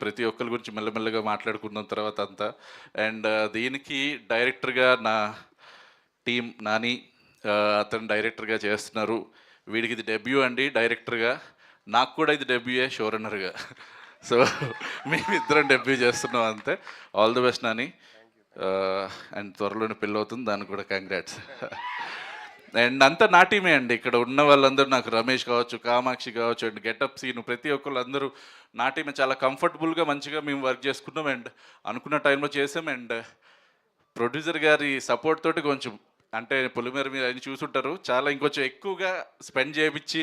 ప్రతి ఒక్కరి గురించి మెల్లమెల్లగా మాట్లాడుకున్న తర్వాత అంతా. అండ్ దీనికి డైరెక్టర్గా నా టీం నాని, అతను డైరెక్టర్గా చేస్తున్నారు. వీడికి ఇది డెబ్యూ అండి డైరెక్టర్గా, నాకు కూడా ఇది డెబ్యూయే షో రన్నర్గా. సో మేమిద్దరం డెబ్యూ చేస్తున్నాం అంతే. All the best Nani. And త్వరలోనే పెళ్ళి అవుతుంది, దానికి కూడా కంగ్రాట్స్. అండ్ అంతా నా టీమే అండి. ఇక్కడ ఉన్న వాళ్ళందరూ నాకు రమేష్ కావచ్చు, కామాక్షి కావచ్చు, అండ్ గెటప్ సీను ప్రతి ఒక్కళ్ళు అందరూ నా టీమే. చాలా కంఫర్టబుల్గా మంచిగా మేము వర్క్ చేసుకున్నాం అండ్ అనుకున్న టైంలో చేసాం. అండ్ ప్రొడ్యూసర్ గారి సపోర్ట్ తోటి కొంచెం అంటే పొలిమేర మీరు అన్ని చూసుంటారు, చాలా ఇంకొంచెం ఎక్కువగా స్పెండ్ చేయించి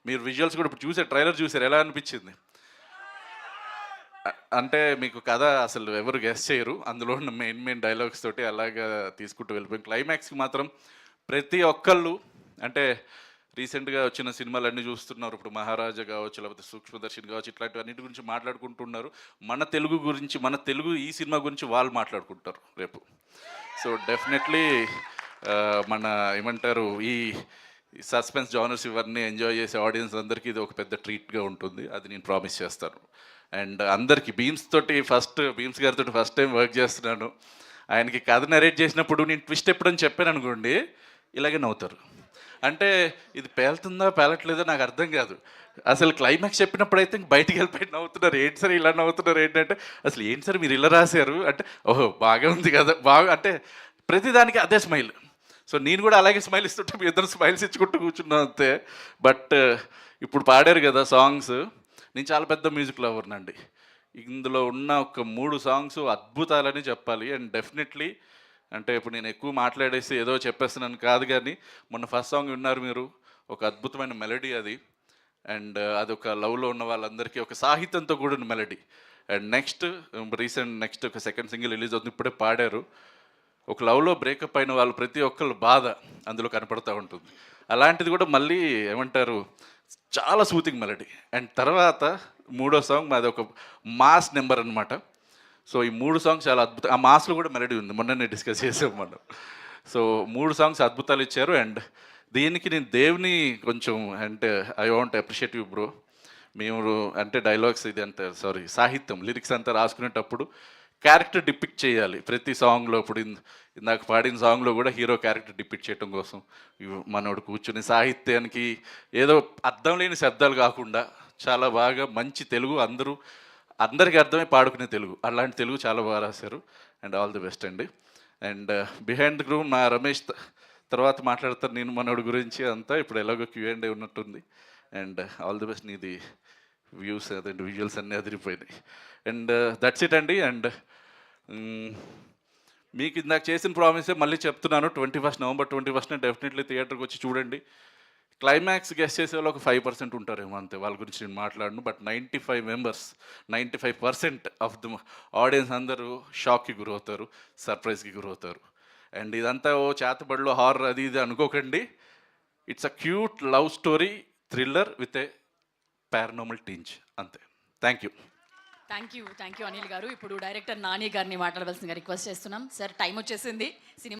మీరు విజువల్స్ కూడా ఇప్పుడు చూసారు, ట్రైలర్ చూసారు, ఎలా అనిపించింది అంటే మీకు కథ అసలు ఎవరు గెస్ చేయరు, అందులో ఉన్న మెయిన్ డైలాగ్స్ తోటి అలాగా తీసుకుంటూ వెళ్ళిపోయింది. క్లైమాక్స్కి మాత్రం ప్రతి ఒక్కళ్ళు అంటే రీసెంట్గా వచ్చిన సినిమాలన్నీ చూస్తున్నారు, ఇప్పుడు మహారాజా కావచ్చు, లేకపోతే సూక్ష్మదర్శిని కావచ్చు, ఇట్లాంటివి అన్నిటి గురించి మాట్లాడుకుంటున్నారు. మన తెలుగు గురించి, మన తెలుగు ఈ సినిమా గురించి వాళ్ళు మాట్లాడుకుంటారు రేపు. సో డెఫినెట్లీ మన ఏమంటారు ఈ సస్పెన్స్ జానర్స్ ఇవన్నీ ఎంజాయ్ చేసే ఆడియన్స్ అందరికీ ఇది ఒక పెద్ద ట్రీట్గా ఉంటుంది, అది నేను ప్రామిస్ చేస్తాను. అండ్ అందరికీ బీమ్స్ గారితో ఫస్ట్ టైం వర్క్ చేస్తున్నాను. ఆయనకి కథ నరేట్ చేసినప్పుడు నేను ట్విస్ట్ ఎప్పుడని చెప్పాను అనుకోండి, ఇలాగే నవ్వుతారు. అంటే ఇది పేలుతుందా పేలట్లేదో నాకు అర్థం కాదు. అసలు క్లైమాక్స్ చెప్పినప్పుడు అయితే బయటికి వెళ్ళిపోయి నవ్వుతున్నారు, ఏంటి సార్ ఇలా నవ్వుతున్నారు ఏంటంటే, అసలు ఏంటి సార్ మీరు ఇలా రాశారు అంటే, ఓహో బాగా ఉంది కదా బాగా, అంటే ప్రతిదానికి అదే స్మైల్. సో నేను కూడా అలాగే స్మైల్ ఇస్తుంటే మీ ఇద్దరు స్మైల్స్ ఇచ్చుకుంటూ కూర్చున్నాను అంతే. బట్ ఇప్పుడు పాడారు కదా సాంగ్స్, నేను చాలా పెద్ద మ్యూజిక్ లవర్నండి. ఇందులో ఉన్న ఒక 3 సాంగ్స్ అద్భుతాలని చెప్పాలి. అండ్ డెఫినెట్లీ అంటే ఇప్పుడు నేను ఎక్కువ మాట్లాడేసి ఏదో చెప్పేస్తున్నాను కాదు, కానీ మొన్న ఫస్ట్ సాంగ్ విన్నారు మీరు, ఒక అద్భుతమైన మెలడీ అది. అండ్ అది ఒక లవ్లో ఉన్న వాళ్ళందరికీ ఒక సాహిత్యంతో కూడిన మెలడీ. అండ్ నెక్స్ట్ ఒక సెకండ్ సింగిల్ రిలీజ్ అవుతుంది, ఇప్పుడే పాడారు. ఒక లవ్లో బ్రేకప్ అయిన వాళ్ళు ప్రతి ఒక్కళ్ళు బాధ అందులో కనపడుతూ ఉంటుంది. అలాంటిది కూడా మళ్ళీ ఏమంటారు చాలా సూతింగ్ మెలడీ. అండ్ తర్వాత 3వ సాంగ్ మాది ఒక మాస్ నెంబర్ అనమాట. సో ఈ 3 సాంగ్స్ చాలా అద్భుతం, ఆ మాస్లో కూడా మెలడీ ఉంది, మొన్ననే డిస్కస్ చేసాం మనం. సో 3 సాంగ్స్ అద్భుతాలు ఇచ్చారు. అండ్ దీనికి నేను దేవుని కొంచెం అంటే I want appreciate you bro. మేము అంటే డైలాగ్స్ ఇది అంటే సాహిత్యం లిరిక్స్ అంతా రాసుకునేటప్పుడు క్యారెక్టర్ డిపిక్ట్ చేయాలి ప్రతి సాంగ్లో. ఇప్పుడు ఇందాక పాడిన సాంగ్లో కూడా హీరో క్యారెక్టర్ డిపిక్ట్ చేయడం కోసం మనోడు కూర్చుని సాహిత్యానికి ఏదో అర్థం లేని శబ్దాలు కాకుండా చాలా బాగా మంచి తెలుగు, అందరికీ అర్థమై పాడుకునే తెలుగు, అలాంటి తెలుగు చాలా బాగా రాశారు. అండ్ ఆల్ ది బెస్ట్ అండి. అండ్ బిహైండ్ ద గ్రూమ్ మా రమేష్ తర్వాత మాట్లాడతారు నేను మనోడి గురించి అంతా. ఇప్పుడు ఎలాగో Q&A ఉన్నట్టుంది. అండ్ ఆల్ ది బెస్ట్, నీది వ్యూస్ అదండి విజువల్స్ అన్నీ అదిరిపోయినాయి. అండ్ దట్స్ ఇట్ అండి. అండ్ మీకు ఇందాక చేసిన ప్రామిసే మళ్ళీ చెప్తున్నాను, నవంబర్ 21 డెఫినెట్లీ థియేటర్కి వచ్చి చూడండి. క్లైమాక్స్ గెస్ట్ చేసే వాళ్ళు ఒక 5% ఉంటారేమో అంతే, వాళ్ళ గురించి నేను మాట్లాడను. బట్ 95% ఆఫ్ ద ఆడియన్స్ అందరూ షాక్కి గురవుతారు, సర్ప్రైజ్కి గురవుతారు. అండ్ ఇదంతా ఓ చేతబడిలో హారర్ అది ఇది అనుకోకండి. It's a cute love story thriller with a paranormal tinge అంతే. థ్యాంక్ యూ అనిల్ గారు. ఇప్పుడు డైరెక్టర్ నాని గారిని మాట్లాడవలసిందిగా రిక్వెస్ట్ చేస్తున్నాం. సార్ టైం వచ్చేసింది, సినిమా